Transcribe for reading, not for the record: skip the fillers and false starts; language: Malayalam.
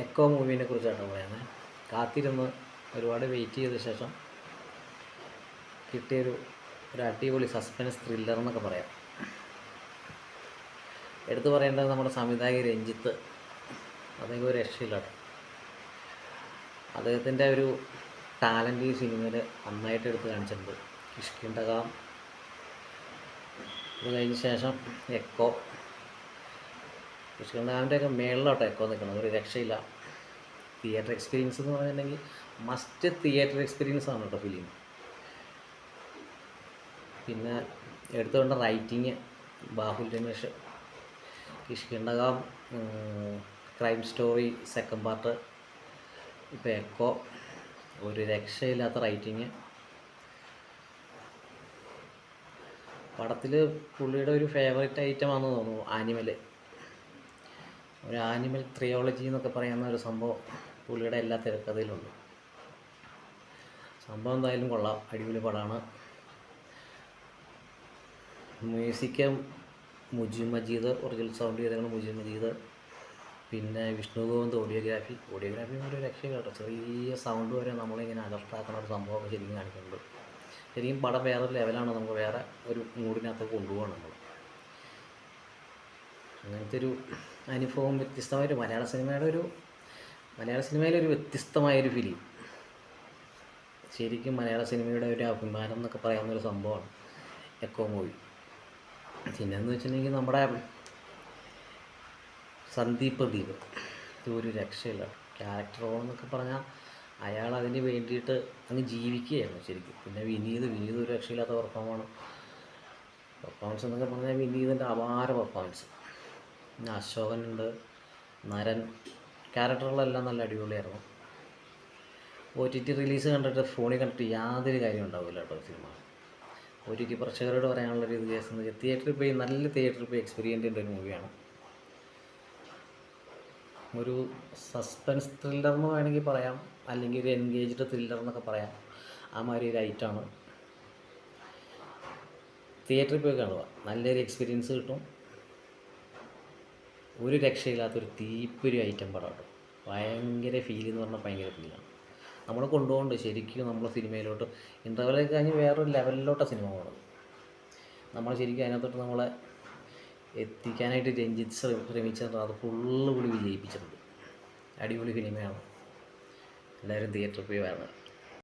എക്കോ മൂവീനെ കുറിച്ചാണ് പറയുന്നത്. കാത്തിരുന്ന് ഒരുപാട് വെയിറ്റ് ചെയ്ത ശേഷം കിട്ടിയൊരു അടിപൊളി സസ്പെൻസ് ത്രില്ലർ എന്നൊക്കെ പറയാം. എടുത്തു പറയേണ്ടത് നമ്മുടെ സംവിധായകൻ രഞ്ജിത്ത്. അദ്ദേഹം ഒരു രക്ഷയില്ല. അദ്ദേഹത്തിൻ്റെ ഒരു ടാലൻ്റ് ഈ സിനിമയിൽ നന്നായിട്ട് എടുത്ത് കാണിച്ചിട്ടുണ്ട്. കിഷ്കിന്ധകം, അത് കഴിഞ്ഞ ശേഷം എക്കോ. കിഷ്കിന്ധകത്തിൻ്റെയൊക്കെ മേളിലോട്ട് എക്കോ നിൽക്കണം, ഒരു രക്ഷയില്ല. തിയേറ്റർ എക്സ്പീരിയൻസ് എന്ന് പറഞ്ഞിട്ടുണ്ടെങ്കിൽ മസ്റ്റ് തിയേറ്റർ എക്സ്പീരിയൻസ് ആണ് കേട്ടോ ഫിലിം. പിന്നെ എടുത്തുകൊണ്ട് writing Bahul Ramesh. Kishkindhakam, crime story second part, ഇപ്പോൾ എക്കോ, ഒരു രക്ഷയില്ലാത്ത റൈറ്റിങ്. പടത്തിൽ പുള്ളിയുടെ ഒരു ഫേവറേറ്റ് ഐറ്റമാണെന്ന് തോന്നുന്നു ആനിമൽ. ഒരു ആനിമൽ ട്രിയോളജി എന്നൊക്കെ പറയുന്ന ഒരു സംഭവം പുള്ളിയുടെ എല്ലാ തിരക്കഥയിലുണ്ട്. സംഭവം എന്തായാലും കൊള്ളാം, അടിപൊളി പടമാണ്. Music Mujeeb Majeed, original sound ചെയ്തതാണ് മുജീബ് മജീദ്. പിന്നെ വിഷ്ണു ഗോവിന്ദ് ഓഡിയോഗ്രാഫി ഒരു രക്ഷയില്ല കേട്ടോ. ചെറിയ സൗണ്ട് വരെ നമ്മളിങ്ങനെ അലർട്ടാക്കുന്ന ഒരു സംഭവമൊക്കെ ശരിക്കും കാണിക്കുന്നുണ്ട്. ശരിക്കും പടം വേറെ ലെവലാണ്, നമുക്ക് വേറെ ഒരു മൂഡിനകത്ത് കൊണ്ടുപോകണം നമ്മൾ. അങ്ങനത്തെ ഒരു അനുഭവം, വ്യത്യസ്തമായൊരു മലയാള സിനിമയിലൊരു വ്യത്യസ്തമായൊരു ഫിലിം. ശരിക്കും മലയാള സിനിമയുടെ ഒരു അഭിമാനം എന്നൊക്കെ പറയാവുന്നൊരു സംഭവമാണ് എക്കോ മൂവി. പിന്നെയെന്ന് വെച്ചിട്ടുണ്ടെങ്കിൽ നമ്മുടെ സന്ദീപ് പ്രദീപ്, ഇതൊരു രക്ഷയില്ല. ക്യാരക്ടർ റോളെന്നൊക്കെ പറഞ്ഞാൽ അയാൾ അതിന് വേണ്ടിയിട്ട് അങ്ങ് ജീവിക്കുകയായിരുന്നു ശരിക്കും. പിന്നെ വിനീത് ഒരു രക്ഷയില്ലാത്ത പെർഫോമൻസ് എന്നൊക്കെ പറഞ്ഞാൽ വിനീതിൻ്റെ അപാര പെർഫോമൻസ്. പിന്നെ അശോകനുണ്ട്, നരൻ, ക്യാരക്ടറുകളെല്ലാം നല്ല അടിപൊളിയായിരുന്നു. OTT റിലീസ് കണ്ടിട്ട് ഫോണിൽ കണ്ടിട്ട് യാതൊരു കാര്യം ഉണ്ടാവില്ല കേട്ടോ സിനിമ. OTT പ്രേക്ഷകരോട് പറയാനുള്ളൊരു ഇത് കേസ് തിയേറ്ററിൽ പോയി എക്സ്പീരിയൻസ് ചെയ്യേണ്ട ഒരു മൂവിയാണ്. ഒരു സസ്പെൻസ് ത്രില്ലർ എന്ന് വേണമെങ്കിൽ പറയാം, അല്ലെങ്കിൽ ഒരു എൻഗേജ്ഡ് ത്രില്ലർ എന്നൊക്കെ പറയാം. ആ മാതിരി ഒരു ഐറ്റമാണ്. തിയേറ്ററിൽ പോയി കാണുക, നല്ലൊരു എക്സ്പീരിയൻസ് കിട്ടും. ഒരു രക്ഷയില്ലാത്തൊരു തീപ്പൊരു ഐറ്റം പടം കേട്ടോ. ഭയങ്കര ഫീലെന്ന് പറഞ്ഞാൽ ഭയങ്കര ഫീലാണ്. നമ്മളെ കൊണ്ടുപോകുന്നുണ്ട് ശരിക്കും നമ്മളെ സിനിമയിലോട്ട്. ഇൻ്റർവെല്ലൊക്കെ കഴിഞ്ഞ് വേറൊരു ലെവലിലോട്ടാണ് സിനിമ പോകുന്നത്. നമ്മൾ ശരിക്കും അതിനകത്തോട്ട് നമ്മളെ എത്തിക്കാനായിട്ട് രഞ്ജിത്ത് ശ്രമിച്ചിട്ടുണ്ട്. അത് ഫുള്ള് കൂടി വിജയിപ്പിച്ചിട്ടുണ്ട്. അടിപൊളി സിനിമയാണ്. എല്ലാവരും തിയേറ്ററിൽ പോയി വരണം.